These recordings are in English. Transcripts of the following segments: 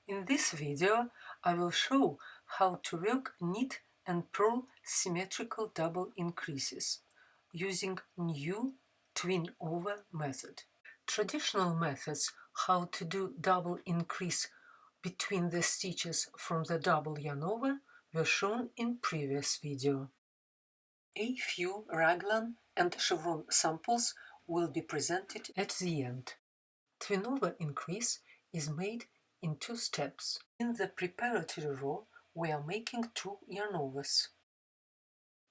In this video, I will show how to work knit and purl symmetrical double increases using new twin-over method. Traditional methods how to do double increase between the stitches from the double yarn over were shown in previous video. A few raglan and chevron samples will be presented at the end. Twin-over increase is made in two steps. In the preparatory row, we are making 2 yarn overs,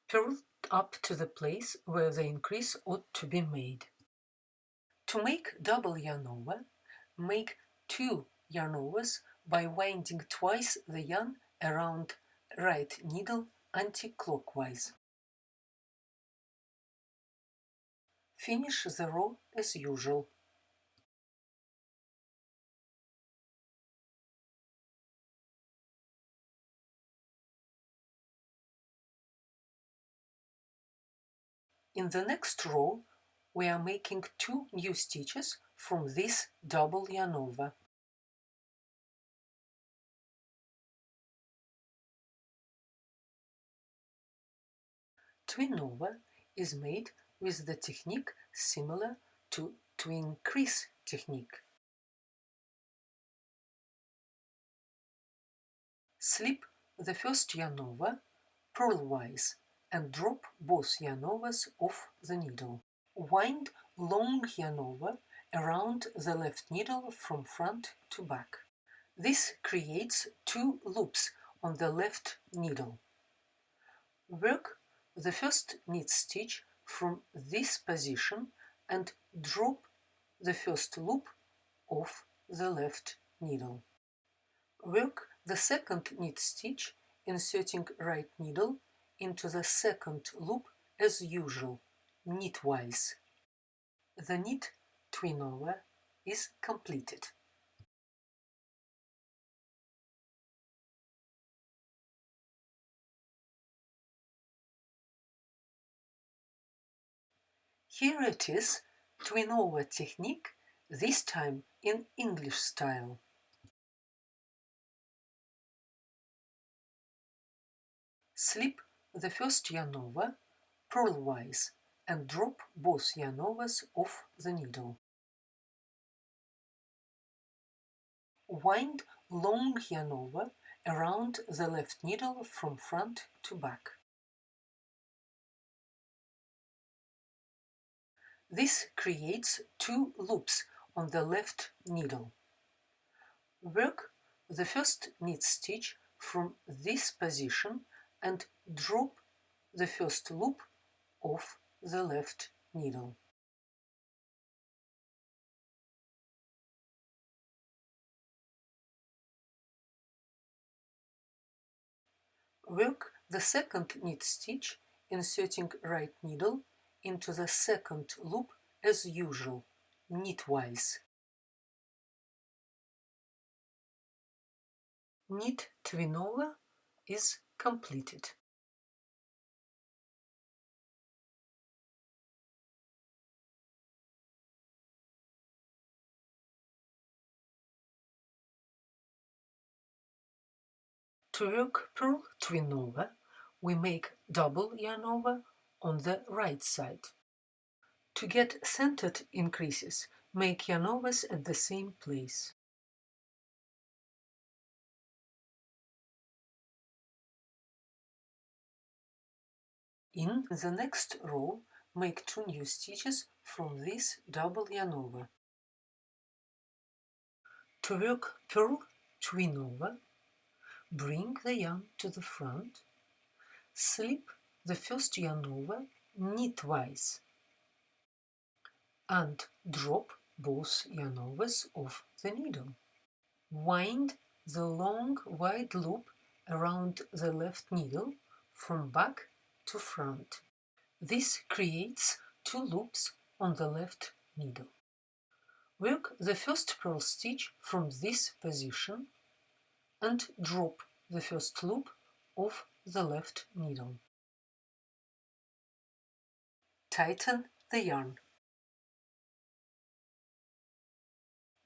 purled up to the place where the increase ought to be made. To make double yarn over, make 2 yarn overs by winding twice the yarn around right needle anti-clockwise. Finish the row as usual. In the next row, we are making 2 new stitches from this double yarn over. Twin over is made with the technique similar to Twincrease technique. Slip the first yarn over purlwise and drop both yarn overs off the needle. Wind long yarn over around the left needle from front to back. This creates 2 loops on the left needle. Work the first knit stitch from this position and drop the first loop off the left needle. Work the second knit stitch, inserting right needle into the second loop as usual, knitwise. The knit twin over is completed. Here it is, twin over technique, this time in English style. Slip the first yarn over purlwise and drop both yarn overs off the needle. Wind long yarn over around the left needle from front to back. This creates 2 loops on the left needle. Work the first knit stitch from this position and drop the first loop off the left needle. Work the second knit stitch, inserting right needle into the second loop as usual, knitwise. Knit twin over is completed. To work purl twin over, we make double yarn over on the right side. To get centered increases, make yarn overs at the same place. In the next row, make 2 new stitches from this double yarn over. To work purl twin over, bring the yarn to the front, slip the first yarn over knitwise, and drop both yarn overs off the needle. Wind the long wide loop around the left needle from back to front. This creates 2 loops on the left needle. Work the first purl stitch from this position and drop the first loop off the left needle. Tighten the yarn.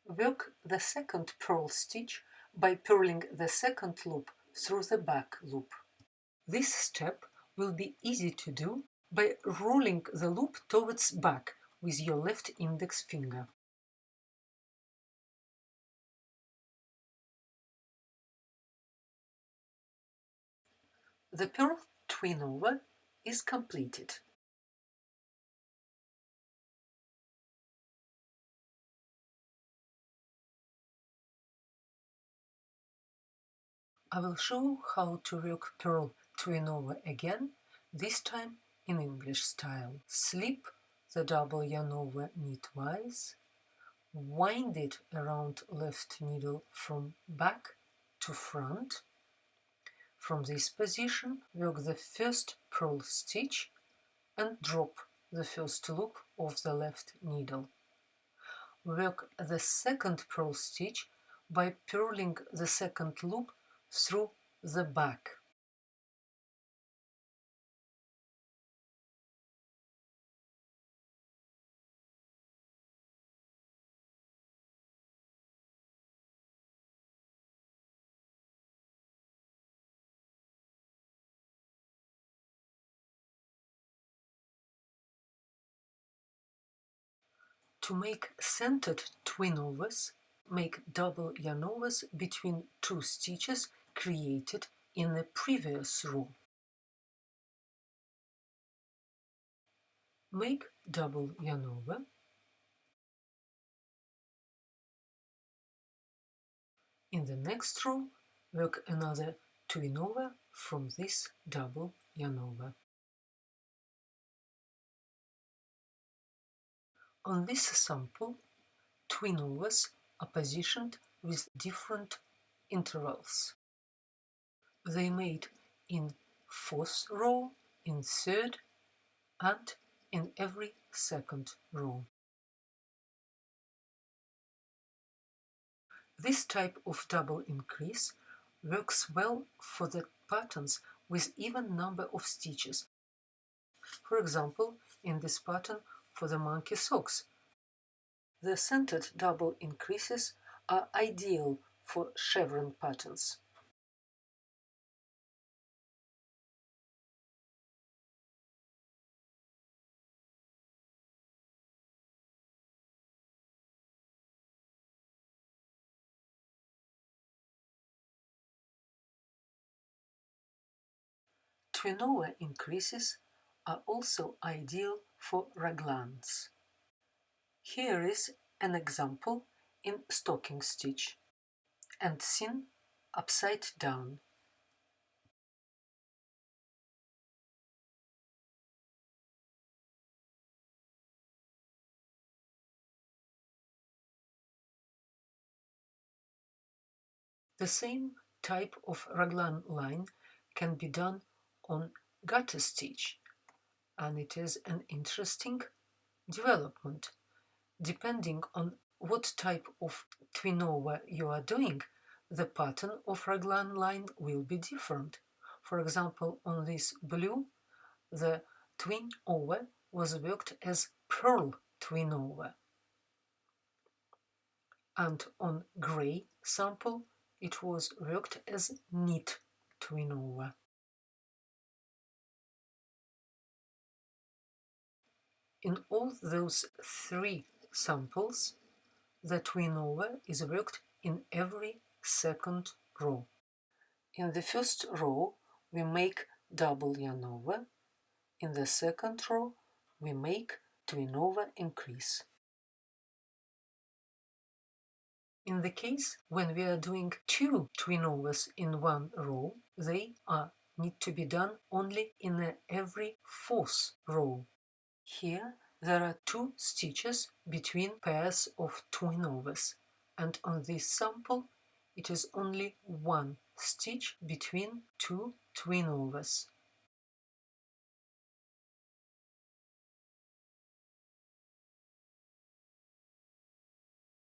Work the second purl stitch by purling the second loop through the back loop. This step will be easy to do by rolling the loop towards back with your left index finger. The purl twin-over is completed. I will show how to work purl twin-over again, this time in English style. Slip the double yarn-over knitwise, wind it around left needle from back to front. From this position, work the first purl stitch and drop the first loop of the left needle. Work the second purl stitch by purling the second loop through the back. To make centered twin-overs, make double yarn-overs between two stitches created in the previous row. Make double yarn-over. In the next row, work another twin-over from this double yarn-over. On this sample, twin-overs are positioned with different intervals. They made in fourth row, in third, and in every second row. This type of double increase works well for the patterns with even number of stitches. For example, in this pattern for the monkey socks, the centered double increases are ideal for chevron patterns. Twin-over increases are also ideal for raglans. Here is an example in stocking stitch and seen upside down. The same type of raglan line can be done on garter stitch, and it is an interesting development. Depending on what type of twin-over you are doing, the pattern of raglan line will be different. For example, on this blue, the twin-over was worked as purl twin-over, and on grey sample it was worked as knit twin-over. In all those three samples, the twin-over is worked in every second row. In the first row, we make double yarn-over. In the second row, we make twin-over increase. In the case when we are doing two twin-overs in one row, they need to be done only in every fourth row. Here there are two stitches between pairs of twin-overs, and on this sample it is only one stitch between two twin-overs.